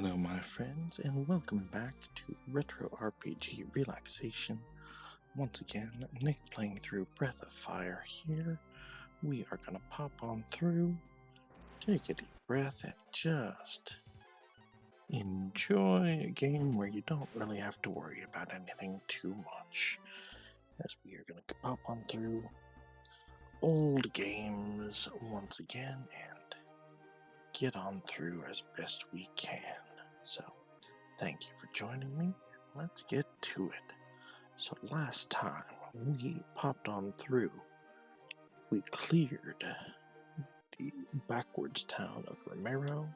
Hello my friends and welcome back to Retro RPG Relaxation. Once again, Nick playing through Breath of Fire here. We are going to pop on through, take a deep breath and just enjoy a game where you don't really have to worry about anything too much. As we are going to pop on through old games once again and get on through as best we can. So, thank you for joining me, and let's get to it. So last time we popped on through, we cleared the backwards town of Romero.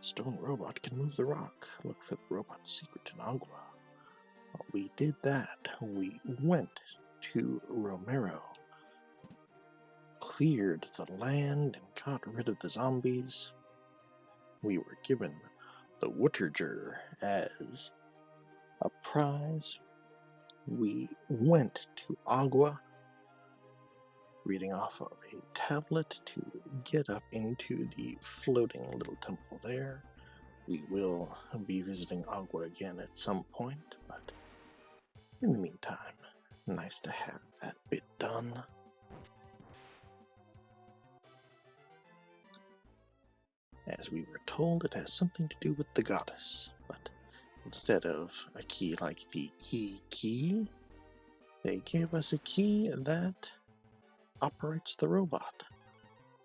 Stone robot can move the rock. Look for the robot's secret in Agua. Well, we did that. We went to Romero, cleared the land and got rid of the zombies. We were given the Wutterger as a prize. We went to Agua, reading off of a tablet to get up into the floating little temple there. We will be visiting Agua again at some point, but in the meantime, nice to have that bit done. As we were told, it has something to do with the goddess, but instead of a key like the E key, they gave us a key that operates the robot.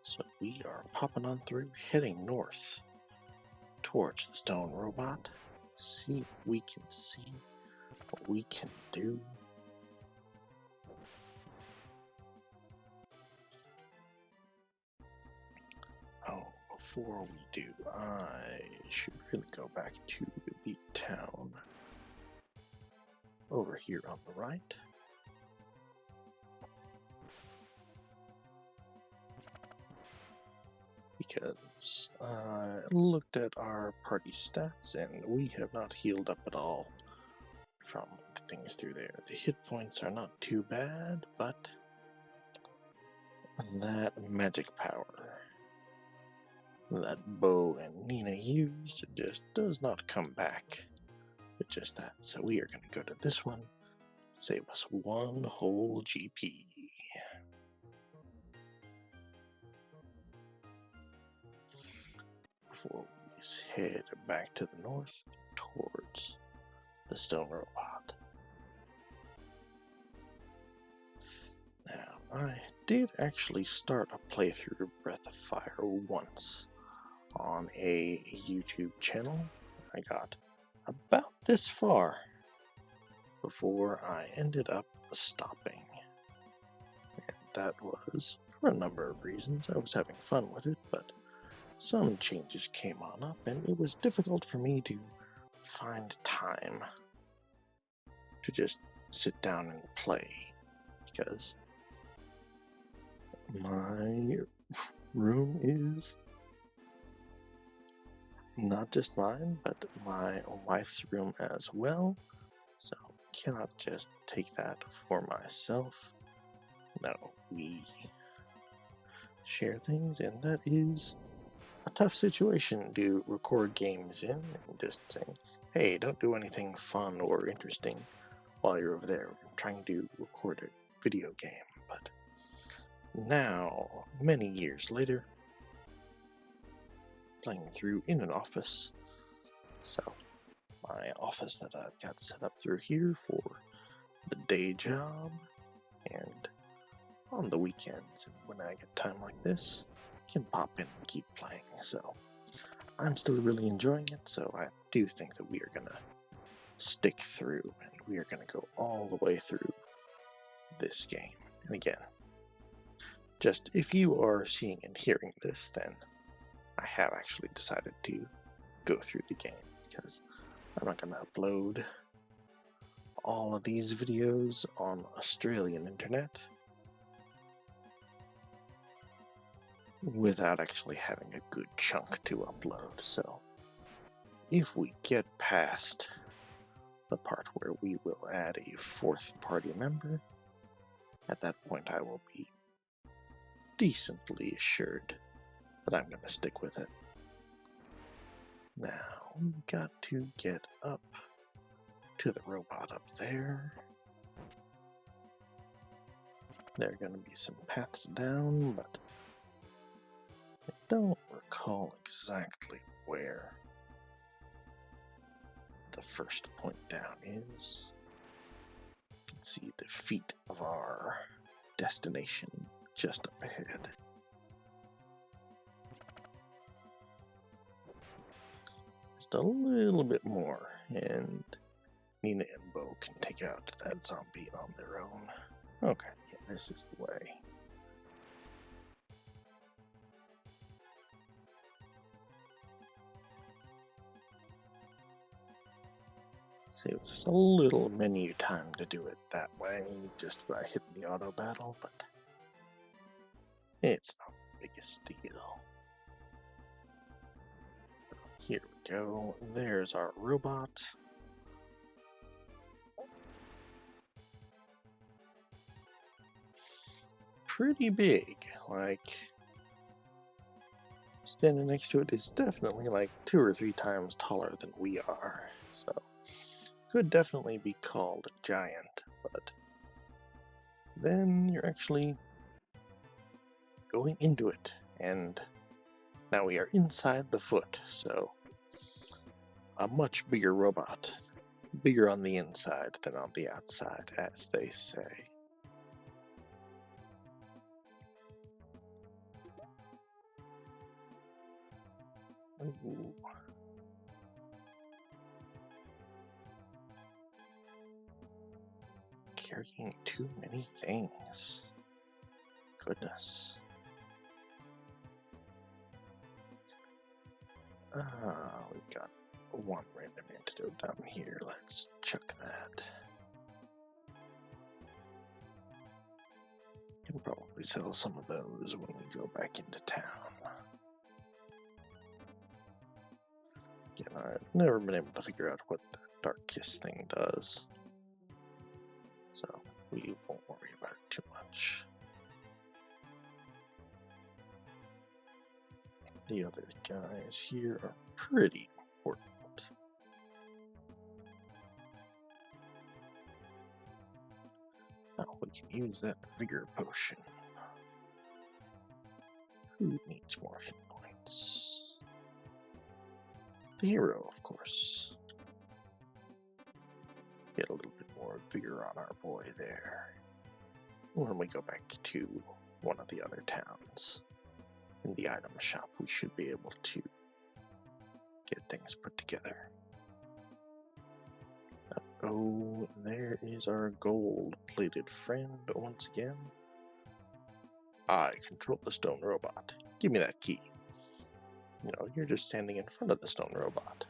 So we are popping on through, heading north towards the stone robot. See what we can see, what we can do. Oh, before we do, I should really go back to the town over here on the right. Because I looked at our party stats and we have not healed up at all from the things through there. The hit points are not too bad, but that magic power that Bo and Nina used just does not come back with just that. So we are going to go to this one, save us one whole GP. Before we head back to the north towards the stone robot. Now, I did actually start a playthrough of Breath of Fire once on a YouTube channel. I got about this far before I ended up stopping. And that was for a number of reasons. I was having fun with it, but some changes came on up, and it was difficult for me to find time to just sit down and play, because my room is not just mine, but my wife's room as well, so I cannot just take that for myself. No, we share things, and that is a tough situation to record games in, and just saying, hey, don't do anything fun or interesting while you're over there. I'm trying to record a video game. But now, many years later, playing through in an office. So, my office that I've got set up through here for the day job, and on the weekends, and when I get time like this, I can pop in and keep playing. So, I'm still really enjoying it, so I do think that we are going to stick through, and we are going to go all the way through this game. And again, just if you are seeing and hearing this, then I have actually decided to go through the game, because I'm not going to upload all of these videos on Australian internet without actually having a good chunk to upload. So if we get past the part where we will add a fourth party member, at that point I will be decently assured but I'm going to stick with it. Now, we got to get up to the robot up there. There are going to be some paths down, but I don't recall exactly where the first point down is. You can see the feet of our destination just up ahead. Just a little bit more, and Nina and Bo can take out that zombie on their own. Okay, yeah, this is the way. Saves us a little menu time to do it that way, just by hitting the auto battle, but it's not the biggest deal. So here we go. There's our robot. Pretty big, like standing next to it is definitely like 2 or 3 times taller than we are, so could definitely be called a giant, but then you're actually going into it, and now we are inside the foot, so a much bigger robot. Bigger on the inside than on the outside, as they say. Ooh. Carrying too many things. Goodness. We've got one random antidote down here. Let's chuck that. Can probably sell some of those when we go back into town. Again, I've never been able to figure out what the Dark Kiss thing does, so we won't worry about it too much. The other guys here are pretty important. Now we can use that vigor potion. Who needs more hit points? The hero, of course. Get a little bit more vigor on our boy there. When we go back to one of the other towns, in the item shop, we should be able to get things put together. Oh, there is our gold-plated friend once again. I control the stone robot. Give me that key. You know, you're just standing in front of the stone robot.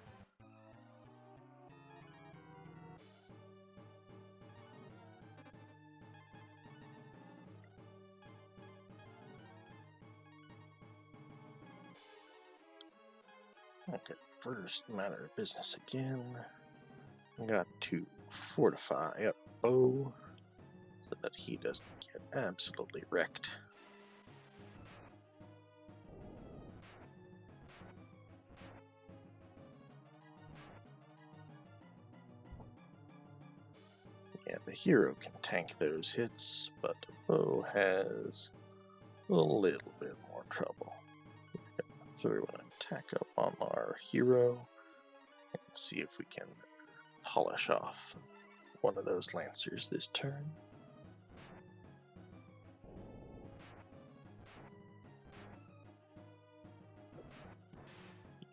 Okay, first matter of business again. Got to fortify up Bo so that he doesn't get absolutely wrecked. Yeah, the hero can tank those hits, but Bo has a little bit more trouble. We're gonna throw an attack up on our hero and see if we can polish off one of those lancers this turn.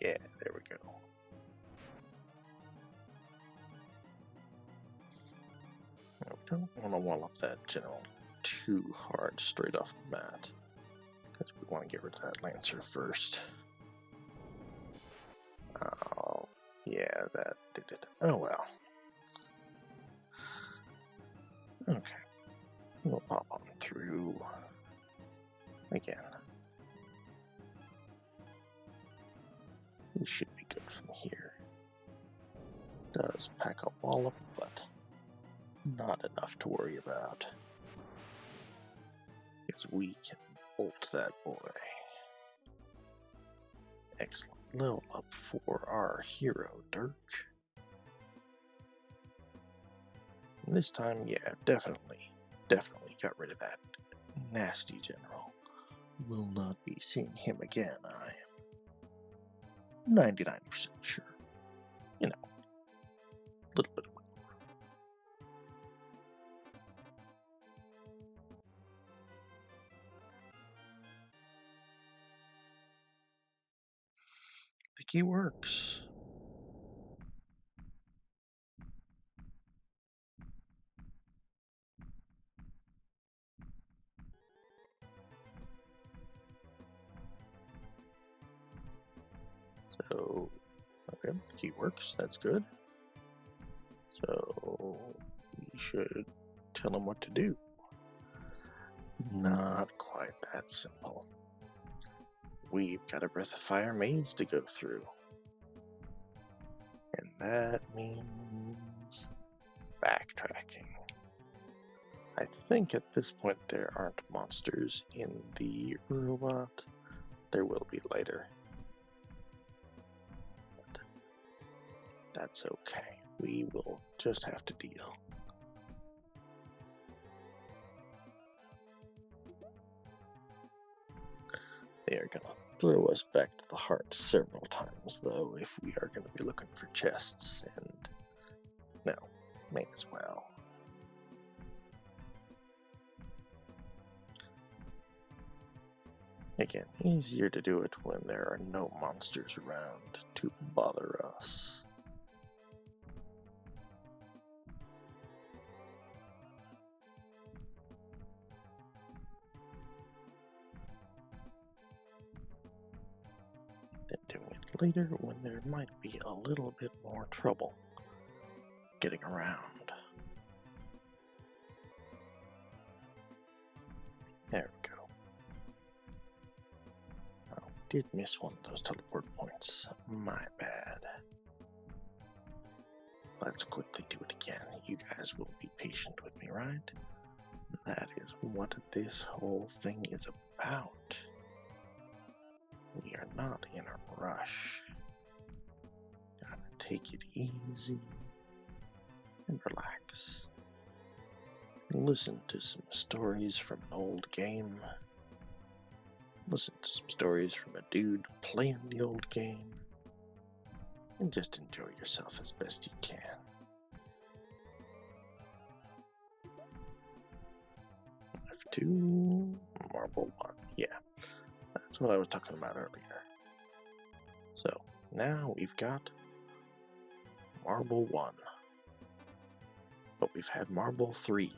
Yeah, there we go. Now, we don't want to wall up that general too hard straight off the bat, because we want to get rid of that lancer first. Oh, yeah, that did it. Oh well. Okay, we'll pop on through again. We should be good from here. Does pack a wallop, but not enough to worry about. Because we can bolt that boy. Excellent level up for our hero, Dirk. And this time, yeah, definitely got rid of that nasty general. Will not be seeing him again, I am 99% sure. You know, a little bit of think he works. So, okay, the key works, that's good. So, we should tell him what to do. Not quite that simple. We've got a Breath of Fire maze to go through. And that means backtracking. I think at this point there aren't monsters in the robot. There will be later. But that's okay. We will just have to deal. They are gonna throw us back to the heart several times, though, if we are gonna be looking for chests, and no, may as well. Again, easier to do it when there are no monsters around to bother us. Than doing it later when there might be a little bit more trouble getting around. There we go. Oh, did miss one of those teleport points. My bad. Let's quickly do it again. You guys will be patient with me, right? That is what this whole thing is about. We are not in a rush. Gotta take it easy and relax. Listen to some stories from an old game. Listen to some stories from a dude playing the old game. And just enjoy yourself as best you can. F2, Marble 1. Yeah, that's what I was talking about earlier. So, now we've got Marble 1. But we've had Marble 3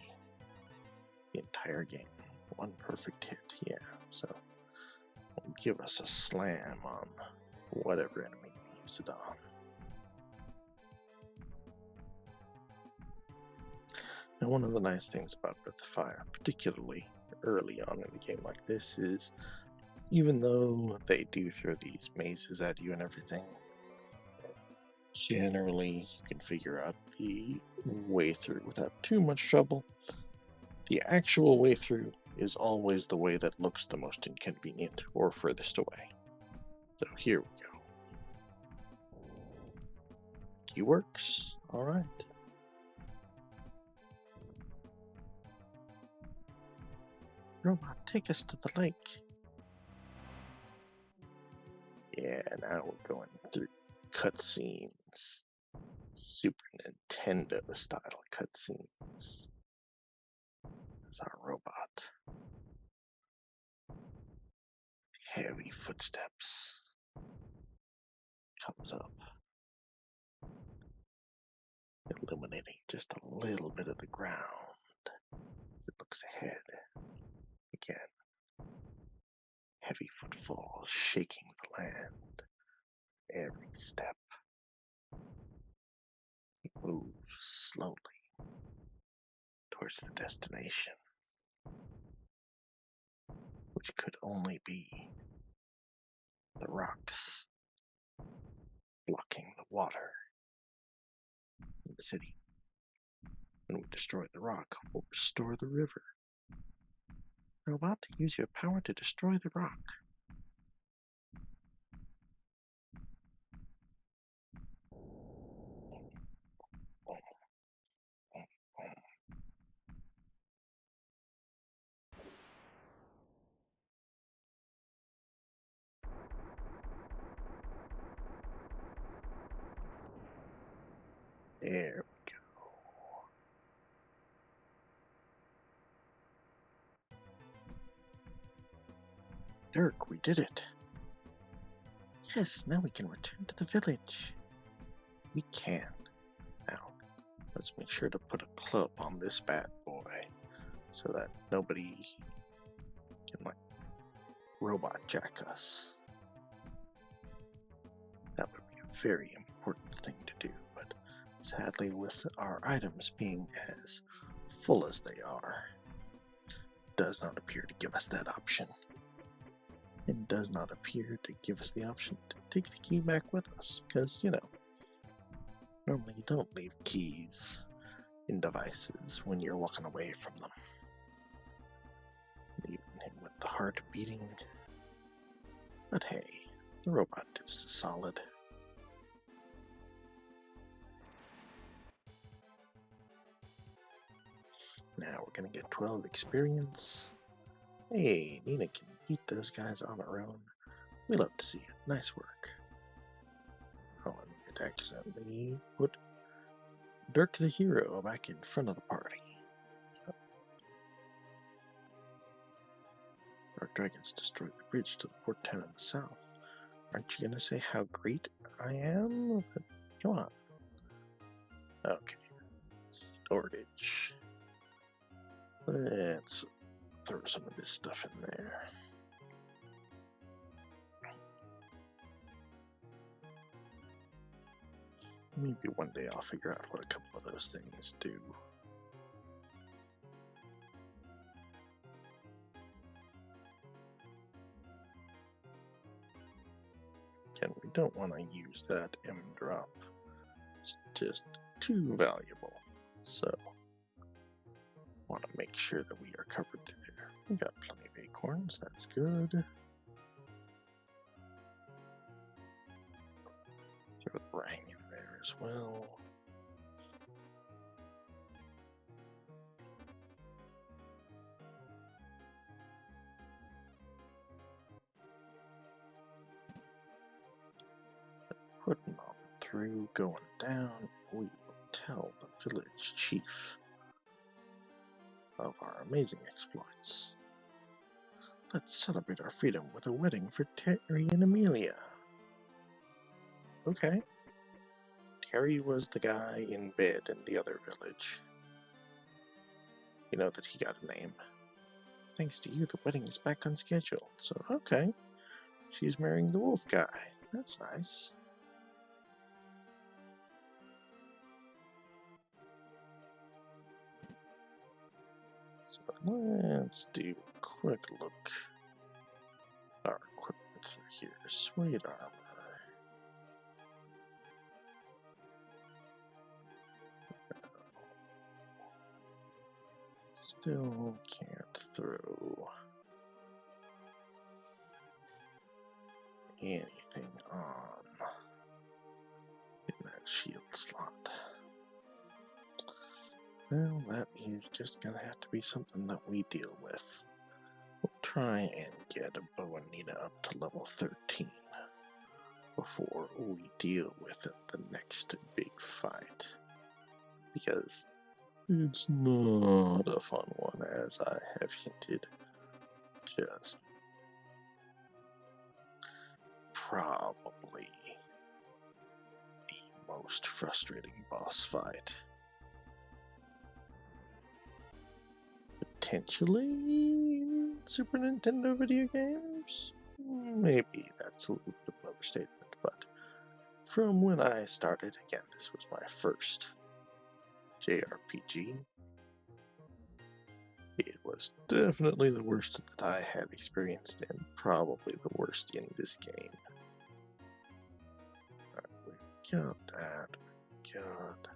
the entire game. One perfect hit, yeah. So, give us a slam on whatever enemy we use it on. And one of the nice things about Breath of Fire, particularly early on in a game like this, is even though they do throw these mazes at you and everything, generally you can figure out the way through without too much trouble. The actual way through is always the way that looks the most inconvenient or furthest away. So here we go. Key works. Alright. Robot, take us to the lake. Yeah, now we're going through cutscenes. Super Nintendo style cutscenes. As our robot. Heavy footsteps. Comes up. Illuminating just a little bit of the ground. As it looks ahead. Again. Heavy footfalls shaking the land. Every step. He moves slowly towards the destination, which could only be the rocks blocking the water in the city. When we destroy the rock, we'll restore the river. Robot, use your power to destroy the rock. There we go. Dirk, we did it. Yes, now we can return to the village. We can. Now, let's make sure to put a club on this bad boy so that nobody can, like, robot jack us. That would be a very important thing to do, but sadly, with our items being as full as they are, it does not appear to give us that option. It does not appear to give us the option to take the key back with us, because, you know, normally you don't leave keys in devices when you're walking away from them. Leaving him with the heart beating. But hey, the robot is solid. Now we're gonna get 12 experience. Hey, Nina can beat those guys on her own. We love to see it. Nice work. Oh, and it accidentally put Dirk the hero back in front of the party. Dark dragons destroyed the bridge to the port town in the south. Aren't you gonna say how great I am? Come on. Okay. Storage. Let's throw some of this stuff in there. Maybe one day I'll figure out what a couple of those things do. Again, we don't want to use that M drop. It's just too valuable. So, want to make sure that we are covered through there. We got plenty of acorns, that's good. Throw the rang in there as well. Putting on through, going down, we will tell the village chief of our amazing exploits. Let's celebrate our freedom with a wedding for Terry and Amelia. Okay. Terry was the guy in bed in the other village. You know that he got a name. Thanks to you, the wedding is back on schedule. So, okay. She's marrying the wolf guy. That's nice. So let's do a quick look at our equipment through here. Suede armor. Still can't throw anything on in that shield slot. Well, that is just gonna have to be something that we deal with. We'll try and get a Bo and Nina up to level 13 before we deal with the next big fight. Because it's not a fun one, as I have hinted. Just probably the most frustrating boss fight. Potentially Super Nintendo video games? Maybe that's a little bit of an overstatement, but from when I started, again, this was my first JRPG. It was definitely the worst that I have experienced, and probably the worst in this game. Alright, we got that. Got.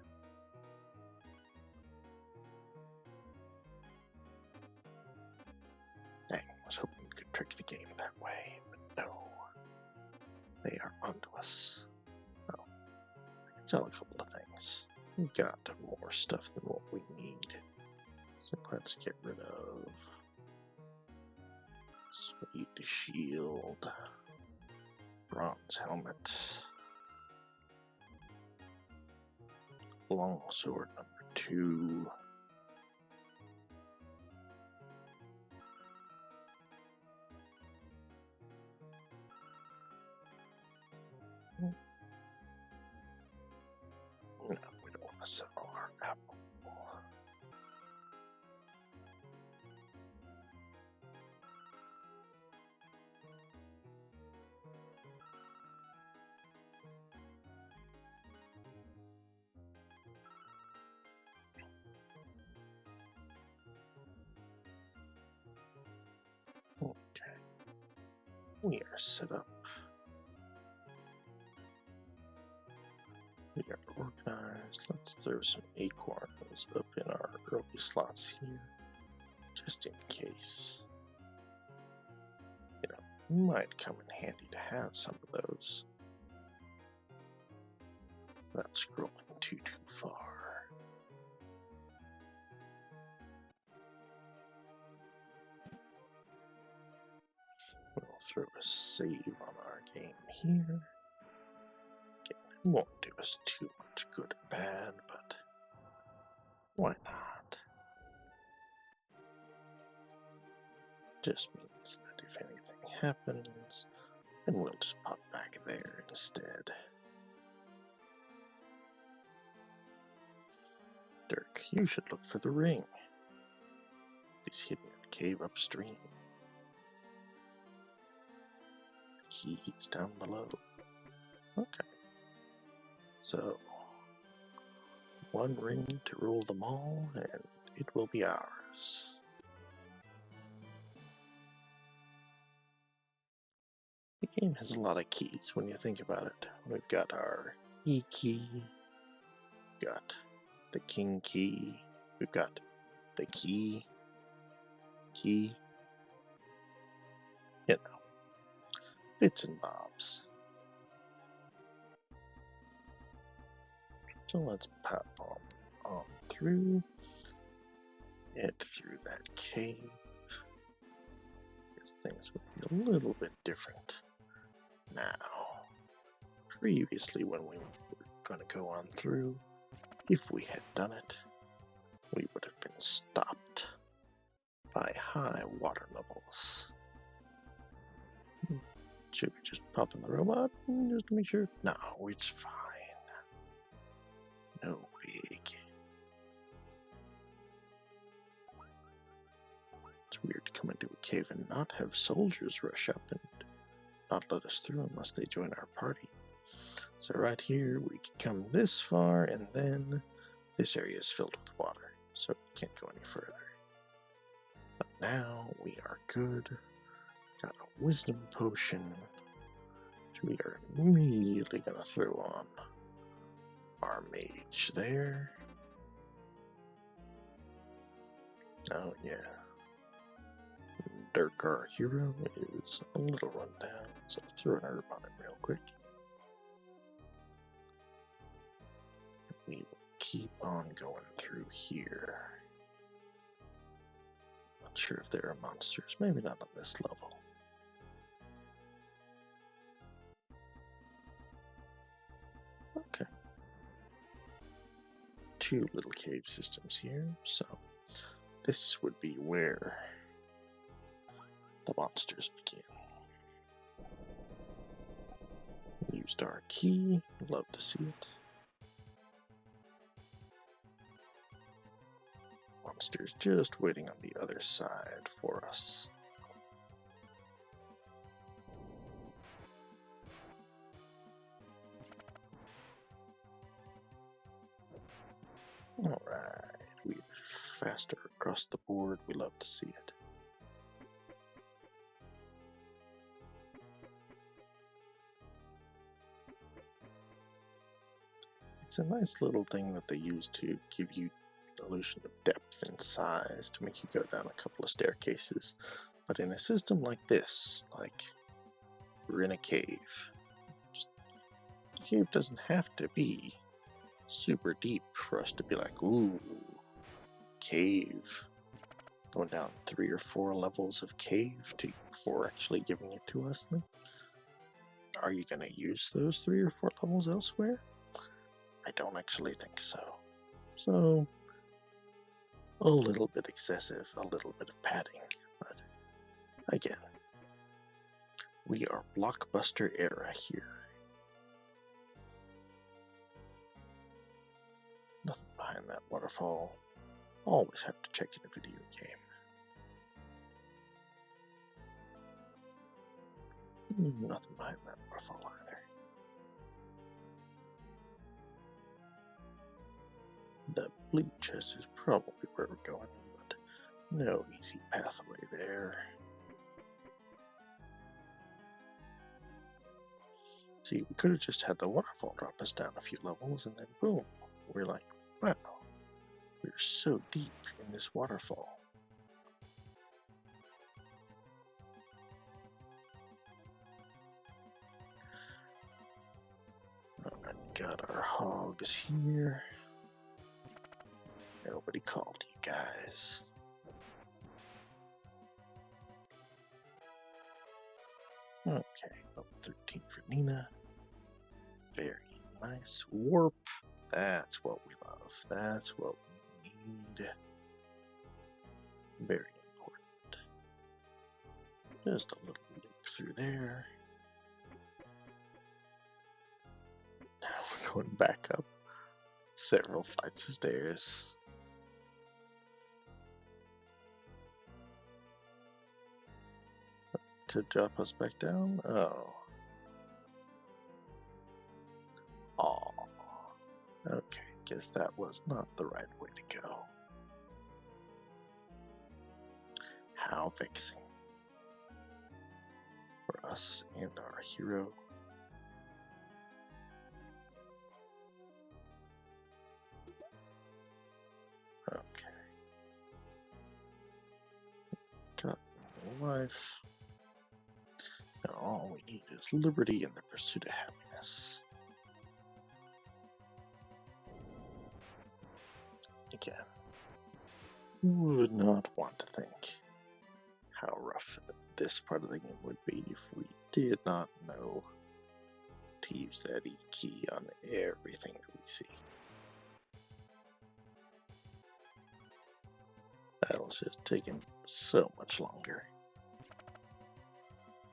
Dang, I was hoping we could trick the game that way, but no. They are onto us. Oh, I can sell a couple of things. We got more stuff than what we need. So let's get rid of Sweet Shield, Bronze Helmet, longsword number 2. No, we don't want to sell our apple. Okay, we are set up. We are organized. Let's throw some acorns up in our early slots here, just in case. You know, might come in handy to have some of those. Not scrolling too far. We'll throw a save on our game here. It won't do us too much good or bad, but why not? Just means that if anything happens, then we'll just pop back there instead. Dirk, you should look for the ring. It's hidden in a cave upstream. He's down below. Okay. So, one ring to rule them all, and it will be ours. The game has a lot of keys when you think about it. We've got our E key, got the king key, we've got the key, you know, bits and bobs. So let's pop on through, head through that cave. Things would be a little bit different now. Previously, when we were going to go on through, if we had done it, we would have been stopped by high water levels. Should we just pop in the robot just to make sure? No, it's fine. No rig. It's weird to come into a cave and not have soldiers rush up and not let us through unless they join our party. So right here, we can come this far, and then this area is filled with water, so we can't go any further. But now we are good. Got a wisdom potion, which we are immediately going to throw on our mage there. Oh yeah. Dirk, our hero, is a little run down, so I'll throw an herb on him real quick. We will keep on going through here. Not sure if there are monsters, maybe not on this level. Okay. 2 little cave systems here, so this would be where the monsters begin. Used our key, love to see it. Monsters just waiting on the other side for us. Alright, we're faster across the board, we love to see it. It's a nice little thing that they use to give you illusion of depth and size to make you go down a couple of staircases. But in a system like this, like we're in a cave, the cave doesn't have to be super deep for us to be like, ooh, cave. Going down 3 or 4 levels of cave before actually giving it to us. Then, are you going to use those 3 or 4 levels elsewhere? I don't actually think so. So, a little bit excessive, a little bit of padding, but again, we are blockbuster era here. Nothing behind that waterfall. Always have to check in a video game. Nothing behind that waterfall either. The blue chest is probably where we're going, but no easy pathway there. See, we could have just had the waterfall drop us down a few levels, and then boom, we're like, wow, we're so deep in this waterfall. Alright, got our hogs here. Nobody called you guys. Okay, level 13 for Nina. Very nice. Warp. That's what we love. That's what we need. Very important. Just a little loop through there. Now we're going back up several flights of stairs. To drop us back down? Oh. Aw. Okay, guess that was not the right way to go. How vexing for us and our hero. Okay. Got life. Now all we need is liberty and the pursuit of happiness. Again, would not want to think how rough this part of the game would be if we did not know to use that E key on everything that we see. Battle's just taking so much longer.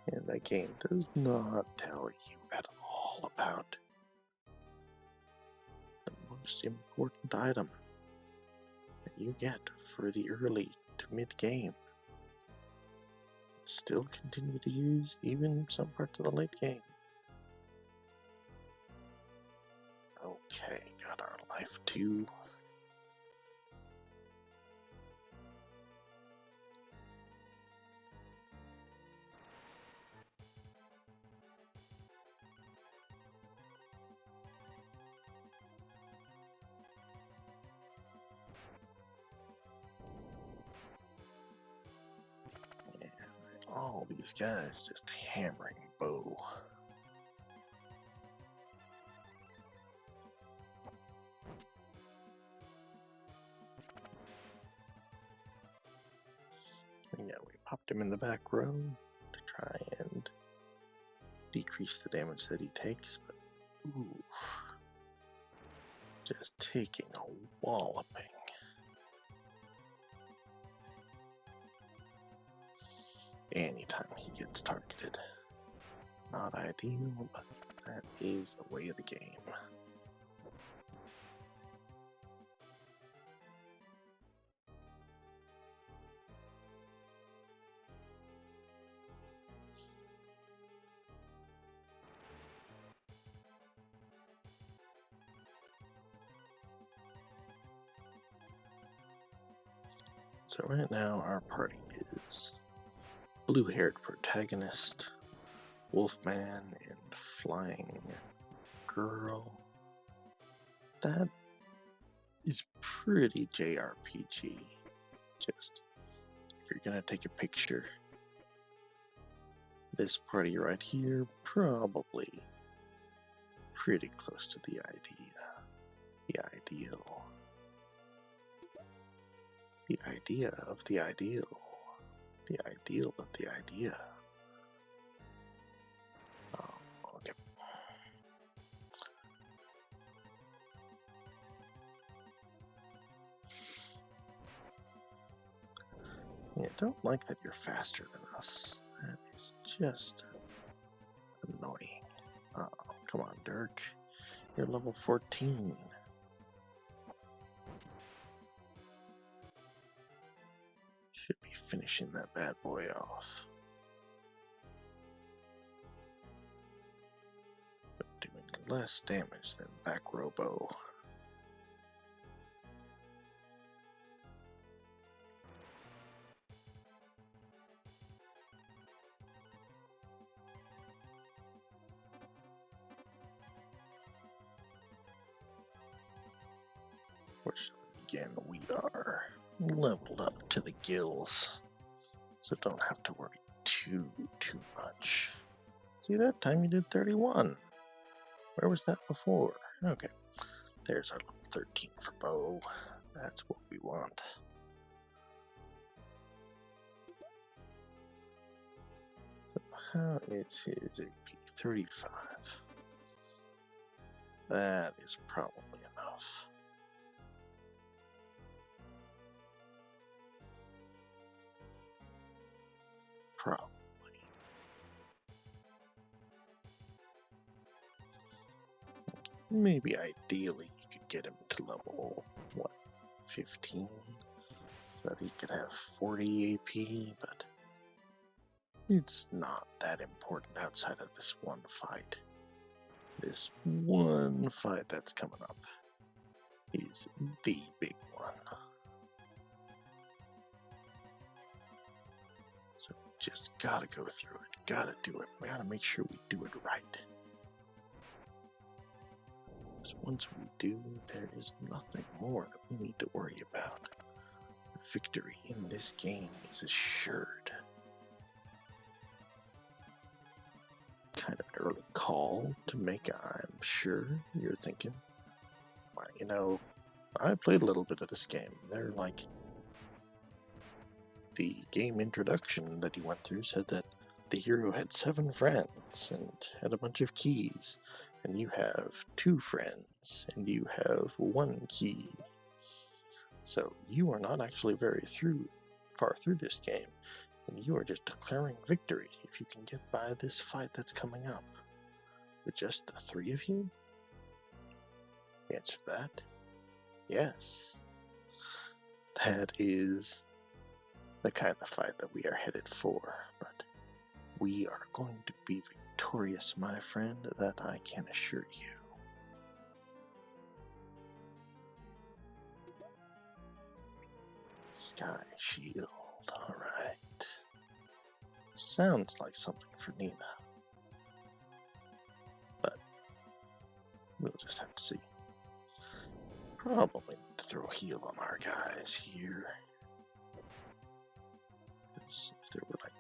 And that game does not tell you at all about the most important item that you get for the early to mid game. Still continue to use even some parts of the late game. Okay, got our life too. And all these guys just hammering bow. And yeah, we popped him in the back row to try and decrease the damage that he takes, but ooh, just taking a walloping. Anytime he gets targeted. Not ideal, but that is the way of the game. So right now our party is blue-haired protagonist, Wolfman, and Flying Girl. That is pretty JRPG. Just, if you're gonna take a picture, this party right here, probably pretty close to the idea. The ideal. The idea of the ideal. The ideal of the idea. Okay. don't like that you're faster than us. That is just annoying. Oh, come on, Dirk. You're level 14. Should be finishing that bad boy off. But doing less damage than back robo. Fortunately, again, we are leveled up to the gills, so don't have to worry too much. See, that time you did 31. Where was that before? Okay, there's our level 13 for bow. That's what we want. So how is his AP? 35. That is probably enough. Probably. Maybe ideally you could get him to level, what, 15? So that he could have 40 AP, but it's not that important outside of this one fight. This one fight that's coming up is the big one. So just gotta go through it, gotta do it. We gotta make sure we do it right. So once we do, there is nothing more that we need to worry about. Victory in this game is assured. Kind of an early call to make, I'm sure you're thinking. Well, you know, I played a little bit of this game. They're like, the game introduction that you went through said that the hero had 7 friends and had a bunch of keys, and you have 2 friends and you have 1 key. So you are not actually very far through this game, and you are just declaring victory if you can get by this fight that's coming up. With just the 3 of you? Answer that. Yes. That is the kind of fight that we are headed for, but we are going to be victorious, my friend, that I can assure you. Sky Shield, alright. Sounds like something for Nina, but we'll just have to see. Probably need to throw a heal on our guys here. Because if there were like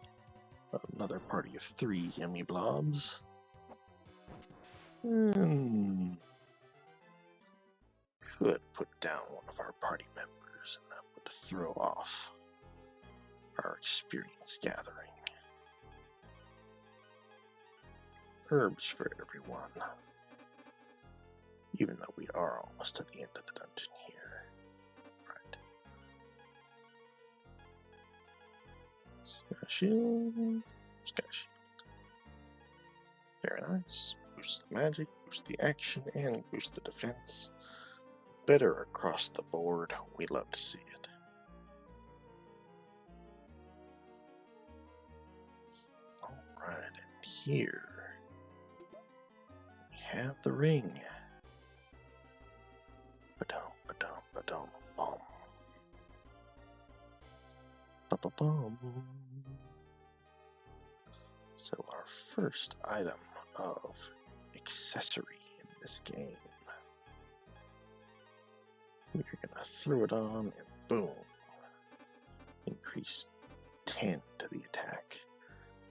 another party of 3 Emmy Blobs, could put down one of our party members, and that would throw off our experience gathering. Herbs for everyone. Even though we are almost at the end of the dungeon here. Right. Sky Shield. Sky Shield. Very nice. Boost the magic, boost the action, and boost the defense. Better across the board. We love to see it. Alright, and here we have the ring. Ba-dum, ba-dum, ba-dum, bum. Ba-ba-bum. So our first item of accessory in this game. We're gonna throw it on and boom. Increase 10 to the attack.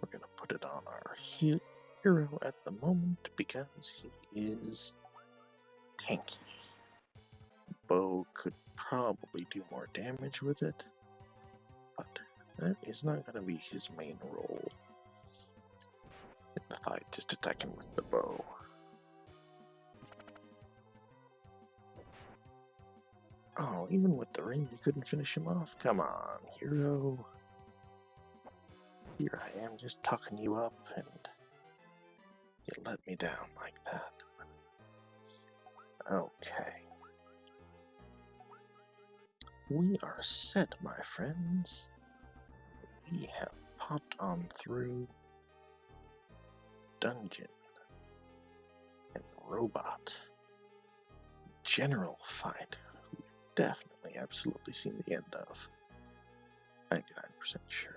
We're gonna put it on our hero at the moment because he is tanky. Bow could probably do more damage with it, but that is not gonna be his main role in the fight, just attacking with the bow. Oh, even with the ring, you couldn't finish him off? Come on, hero. Here I am just tucking you up, and you let me down like that. Okay. We are set, my friends. We have popped on through Dungeon and Robot. General fight. We've definitely, absolutely seen the end of. 99% sure.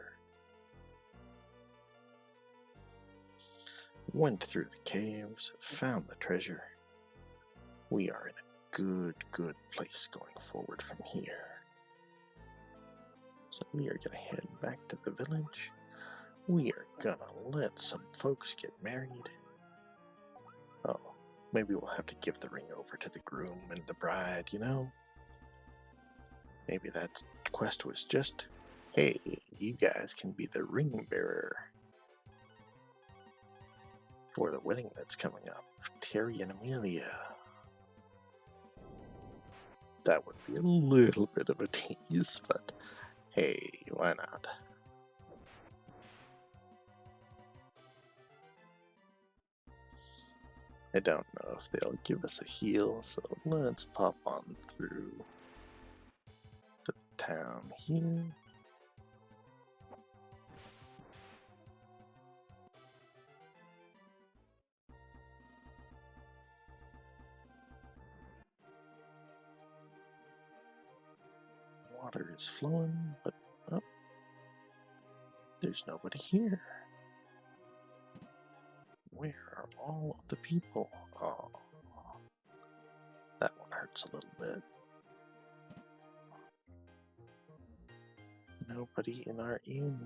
Went through the caves, found the treasure. We are in a good place going forward from here. So we are gonna head back to the village. We are gonna let some folks get married. Oh, maybe we'll have to give the ring over to the groom and the bride, you know? Maybe that quest was just, hey, you guys can be the ring bearer for the wedding that's coming up. Terry and Amelia. That would be a little bit of a tease, but hey, why not? I don't know if they'll give us a heal, so let's pop on through to the town here. Water is flowing, but oh, there's nobody here. Where are all of the people? Oh, that one hurts a little bit. Nobody in our inn.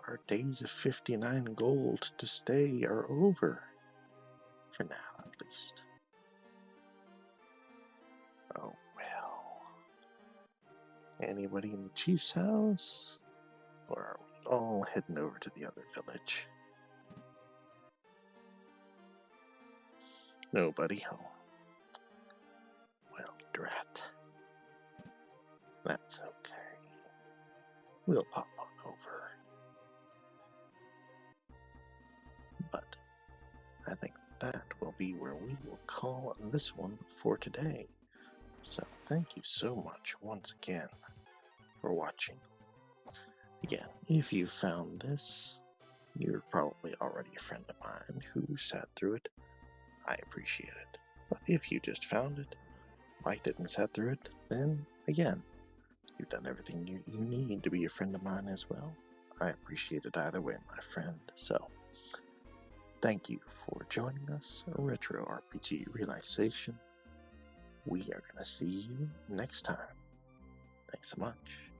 Our days of 59 gold to stay are over. For now, at least. Oh well. Anybody in the chief's house? Or are we all heading over to the other village? Nobody home. Well, drat. That's okay. We'll pop on over. But I think that will be where we will call this one for today. So thank you so much once again for watching. Again, if you found this, you're probably already a friend of mine who sat through it. I appreciate it. But if you just found it, liked it, and sat through it, then again, you've done everything you need to be a friend of mine as well. I appreciate it either way, my friend. So, thank you for joining us, Retro RPG Relaxation. We are going to see you next time. Thanks so much.